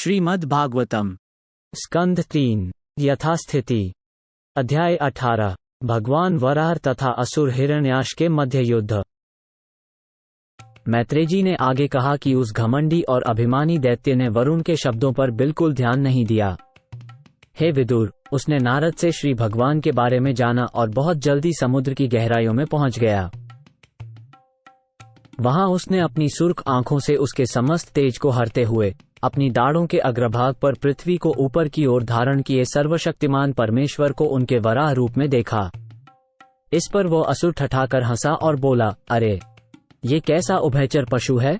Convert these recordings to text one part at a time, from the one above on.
श्रीमद् भागवतम स्कंध 3 यथास्थिति अध्याय 18 भगवान वराह तथा असुर हिरण्याक्ष के मध्य युद्ध। मैत्रेयी ने आगे कहा कि उस घमंडी और अभिमानी दैत्य ने वरुण के शब्दों पर बिल्कुल ध्यान नहीं दिया। हे विदुर, उसने नारद से श्री भगवान के बारे में जाना और बहुत जल्दी समुद्र की गहराइयों में पहुंच गया। वहां उसने अपनी सुर्ख आंखों से उसके समस्त तेज को हरते हुए अपनी दाढ़ों के अग्रभाग पर पृथ्वी को ऊपर की ओर धारण किए सर्वशक्तिमान परमेश्वर को उनके वराह रूप में देखा। इस पर वो असुर ठठाकर हंसा और बोला, अरे ये कैसा उभयचर पशु है।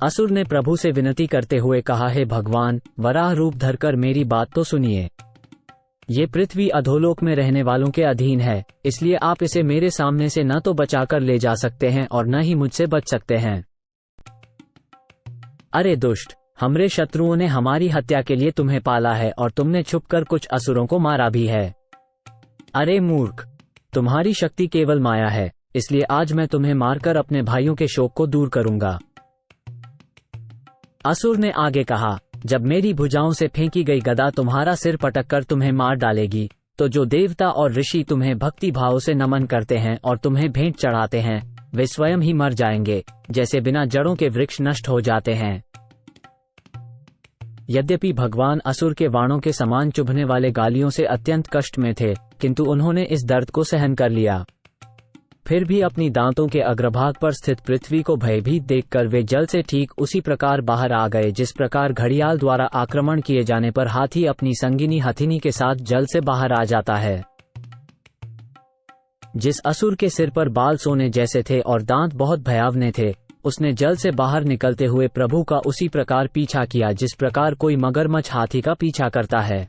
असुर ने प्रभु से विनती करते हुए कहा, हे भगवान, वराह रूप धरकर मेरी बात तो सुनिए। ये पृथ्वी अधोलोक में रहने वालों के अधीन है, इसलिए आप इसे मेरे सामने से न तो बचाकर ले जा सकते हैं और न ही मुझसे बच सकते हैं। अरे दुष्ट, हमरे शत्रुओं ने हमारी हत्या के लिए तुम्हें पाला है और तुमने छुपकर कुछ असुरों को मारा भी है। अरे मूर्ख, तुम्हारी शक्ति केवल माया है, इसलिए आज मैं तुम्हें मारकर अपने भाइयों के शोक को दूर करूंगा। असुर ने आगे कहा, जब मेरी भुजाओं से फेंकी गई गदा तुम्हारा सिर पटककर तुम्हें मार डालेगी, तो जो देवता और ऋषि तुम्हें भक्ति भाव से नमन करते हैं और तुम्हें भेंट चढ़ाते हैं, वे स्वयं ही मर जाएंगे, जैसे बिना जड़ों के वृक्ष नष्ट हो जाते हैं। यद्यपि भगवान असुर के बाणों के समान चुभने वाले गालियों से अत्यंत कष्ट में थे, किंतु उन्होंने इस दर्द को सहन कर लिया। फिर भी अपनी दांतों के अग्रभाग पर स्थित पृथ्वी को भयभीत देखकर वे जल से ठीक उसी प्रकार बाहर आ गए जिस प्रकार घड़ियाल द्वारा आक्रमण किए जाने पर हाथी अपनी संगिनी हथिनी के साथ जल से बाहर आ जाता है। जिस असुर के सिर पर बाल सोने जैसे थे और दांत बहुत भयावने थे, उसने जल से बाहर निकलते हुए प्रभु का उसी प्रकार पीछा किया जिस प्रकार कोई मगरमच्छ हाथी का पीछा करता है।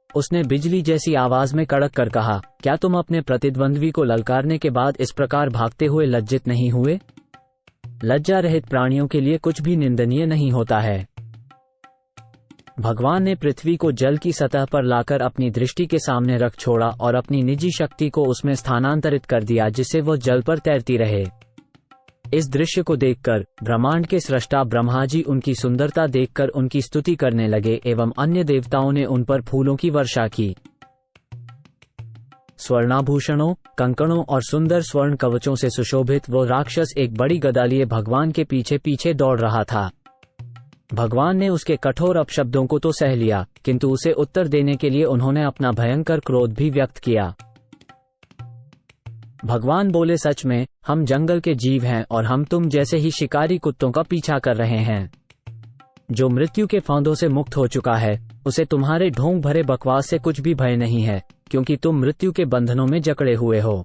उसने बिजली जैसी आवाज में कड़क कर कहा, क्या तुम अपने प्रतिद्वंद्वी को ललकारने के बाद इस प्रकार भागते हुए लज्जित नहीं हुए? लज्जा रहित प्राणियों के लिए कुछ भी निंदनीय नहीं होता है। भगवान ने पृथ्वी को जल की सतह पर लाकर अपनी दृष्टि के सामने रख छोड़ा और अपनी निजी शक्ति को उसमें स्थानांतरित कर दिया जिससे वो जल पर तैरती रहे। इस दृश्य को देखकर ब्रह्मांड के सृष्टा ब्रह्मा जी उनकी सुंदरता देखकर उनकी स्तुति करने लगे एवं अन्य देवताओं ने उन पर फूलों की वर्षा की। स्वर्णाभूषणों, कंकणों और सुंदर स्वर्ण कवचों से सुशोभित वो राक्षस एक बड़ी गदा लिए भगवान के पीछे पीछे दौड़ रहा था। भगवान ने उसके कठोर अपशब्दों को तो सह लिया, किंतु उसे उत्तर देने के लिए उन्होंने अपना भयंकर क्रोध भी व्यक्त किया। भगवान बोले, सच में हम जंगल के जीव हैं और हम तुम जैसे ही शिकारी कुत्तों का पीछा कर रहे हैं। जो मृत्यु के फांदों से मुक्त हो चुका है, उसे तुम्हारे ढोंग भरे बकवास से कुछ भी भय नहीं है, क्योंकि तुम मृत्यु के बंधनों में जकड़े हुए हो।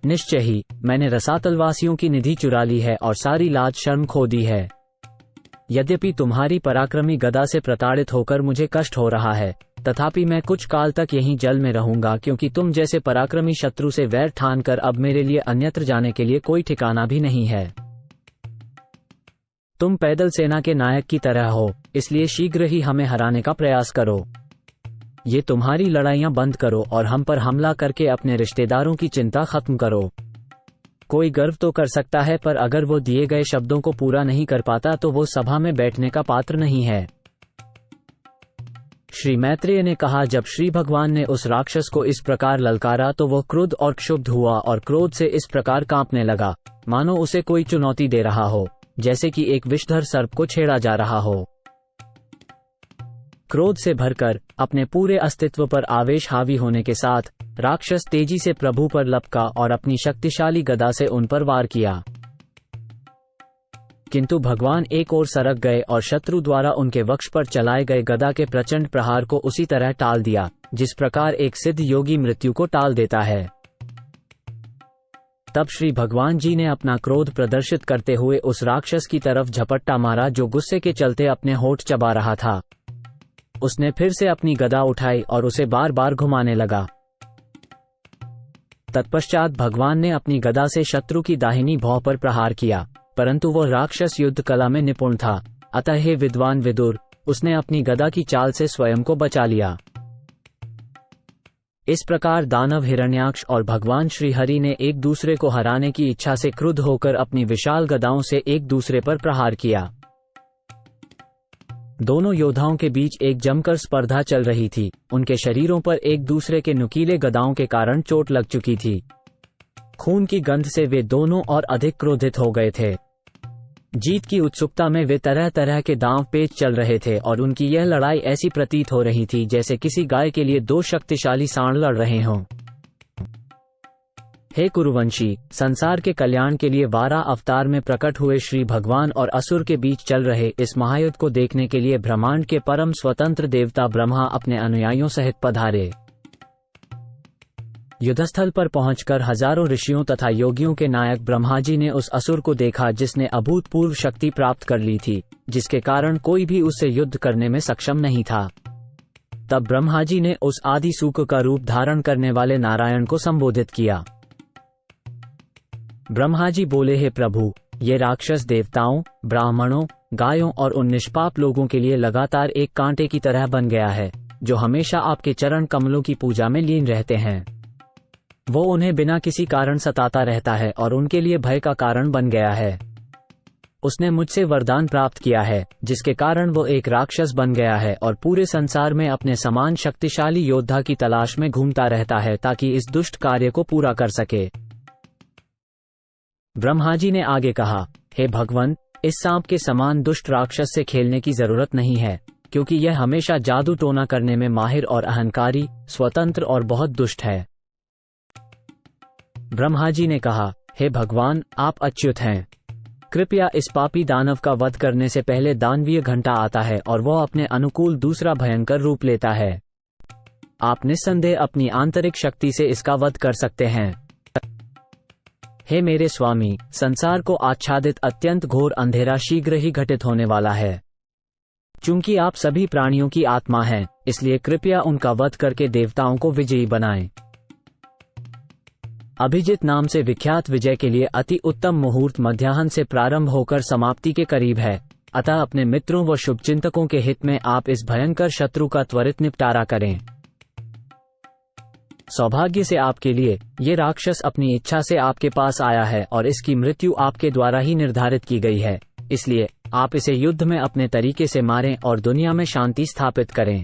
निश्चय ही मैंने रसातलवासियों की निधि चुरा ली है और सारी लाज शर्म खो दी है। यद्यपि तुम्हारी पराक्रमी गदा से प्रताड़ित होकर मुझे कष्ट हो रहा है, तथापि मैं कुछ काल तक यहीं जल में रहूंगा, क्योंकि तुम जैसे पराक्रमी शत्रु से वैर ठानकर अब मेरे लिए अन्यत्र जाने के लिए कोई ठिकाना भी नहीं है। तुम पैदल सेना के नायक की तरह हो, इसलिए शीघ्र ही हमें हराने का प्रयास करो। ये तुम्हारी लड़ाइयां बंद करो और हम पर हमला करके अपने रिश्तेदारों की चिंता खत्म करो। कोई गर्व तो कर सकता है, पर अगर वो दिए गए शब्दों को पूरा नहीं कर पाता तो वो सभा में बैठने का पात्र नहीं है। श्री मैत्रेय ने कहा, जब श्री भगवान ने उस राक्षस को इस प्रकार ललकारा तो वो क्रुद्ध और क्षुब्ध हुआ और क्रोध से इस प्रकार कांपने लगा, मानो उसे कोई चुनौती दे रहा हो, जैसे कि एक विषधर सर्प को छेड़ा जा रहा हो। क्रोध से भरकर अपने पूरे अस्तित्व पर आवेश हावी होने के साथ राक्षस तेजी से प्रभु पर लपका और अपनी शक्तिशाली गदा से उन पर वार किया। किंतु भगवान एक ओर सरक गए और शत्रु द्वारा उनके वक्ष पर चलाए गए गदा के प्रचंड प्रहार को उसी तरह टाल दिया जिस प्रकार एक सिद्ध योगी मृत्यु को टाल देता है। तब श्री भगवान जी ने अपना क्रोध प्रदर्शित करते हुए उस राक्षस की तरफ झपट्टा मारा जो गुस्से के चलते अपने होंठ चबा रहा था। उसने फिर से अपनी गदा उठाई और उसे बार बार घुमाने लगा। तत्पश्चात भगवान ने अपनी गदा से शत्रु की दाहिनी भौं पर प्रहार किया, परंतु वह राक्षस युद्ध कला में निपुण था, अतः हे विद्वान विदुर, उसने अपनी गदा की चाल से स्वयं को बचा लिया। इस प्रकार दानव हिरण्याक्ष और भगवान श्री हरि ने एक दूसरे को हराने की इच्छा से क्रुद्ध होकर अपनी विशाल गदाओं से एक दूसरे पर प्रहार किया। दोनों योद्धाओं के बीच एक जमकर स्पर्धा चल रही थी। उनके शरीरों पर एक दूसरे के नुकीले गदाओं के कारण चोट लग चुकी थी। खून की गंध से वे दोनों और अधिक क्रोधित हो गए थे। जीत की उत्सुकता में वे तरह तरह के दांव पेच चल रहे थे और उनकी यह लड़ाई ऐसी प्रतीत हो रही थी जैसे किसी गाय के लिए दो शक्तिशाली सांड लड़ रहे हों। हे कुरुवंशी, संसार के कल्याण के लिए वारा अवतार में प्रकट हुए श्री भगवान और असुर के बीच चल रहे इस महायुद्ध को देखने के लिए ब्रह्मांड के परम स्वतंत्र देवता ब्रह्मा अपने अनुयायियों सहित पधारे। युद्धस्थल पर पहुंचकर हजारों ऋषियों तथा योगियों के नायक ब्रह्मा जी ने उस असुर को देखा जिसने अभूतपूर्व शक्ति प्राप्त कर ली थी, जिसके कारण कोई भी उससे युद्ध करने में सक्षम नहीं था। तब ब्रह्मा जी ने उस आदि सूक का रूप धारण करने वाले नारायण को संबोधित किया। ब्रह्मा जी बोले, हे प्रभु, ये राक्षस देवताओं, ब्राह्मणों, गायों और उन निष्पाप लोगों के लिए लगातार एक कांटे की तरह बन गया है जो हमेशा आपके चरण कमलों की पूजा में लीन रहते हैं। वो उन्हें बिना किसी कारण सताता रहता है और उनके लिए भय का कारण बन गया है। उसने मुझसे वरदान प्राप्त किया है जिसके कारण वो एक राक्षस बन गया है और पूरे संसार में अपने समान शक्तिशाली योद्धा की तलाश में घूमता रहता है ताकि इस दुष्ट कार्य को पूरा कर सके। ब्रह्मा जी ने आगे कहा, हे भगवन, इस सांप के समान दुष्ट राक्षस से खेलने की जरूरत नहीं है, क्योंकि यह हमेशा जादू टोना करने में माहिर और अहंकारी, स्वतंत्र और बहुत दुष्ट है। ब्रह्मा जी ने कहा, हे भगवान, आप अच्युत हैं। कृपया इस पापी दानव का वध करने से पहले दानवीय घंटा आता है और वह अपने अनुकूल दूसरा भयंकर रूप लेता है। आप निस्संदेह अपनी आंतरिक शक्ति से इसका वध कर सकते हैं। हे मेरे स्वामी, संसार को आच्छादित अत्यंत घोर अंधेरा शीघ्र ही घटित होने वाला है। चूंकि आप सभी प्राणियों की आत्मा हैं, इसलिए कृपया उनका वध करके देवताओं को विजयी बनाएं। अभिजित नाम से विख्यात विजय के लिए अति उत्तम मुहूर्त मध्याह्न से प्रारंभ होकर समाप्ति के करीब है। अतः अपने मित्रों व शुभचिंतकों के हित में आप इस भयंकर शत्रु का त्वरित निपटारा करें। सौभाग्य से आपके लिए ये राक्षस अपनी इच्छा से आपके पास आया है और इसकी मृत्यु आपके द्वारा ही निर्धारित की गई है, इसलिए आप इसे युद्ध में अपने तरीके से मारें और दुनिया में शांति स्थापित करें।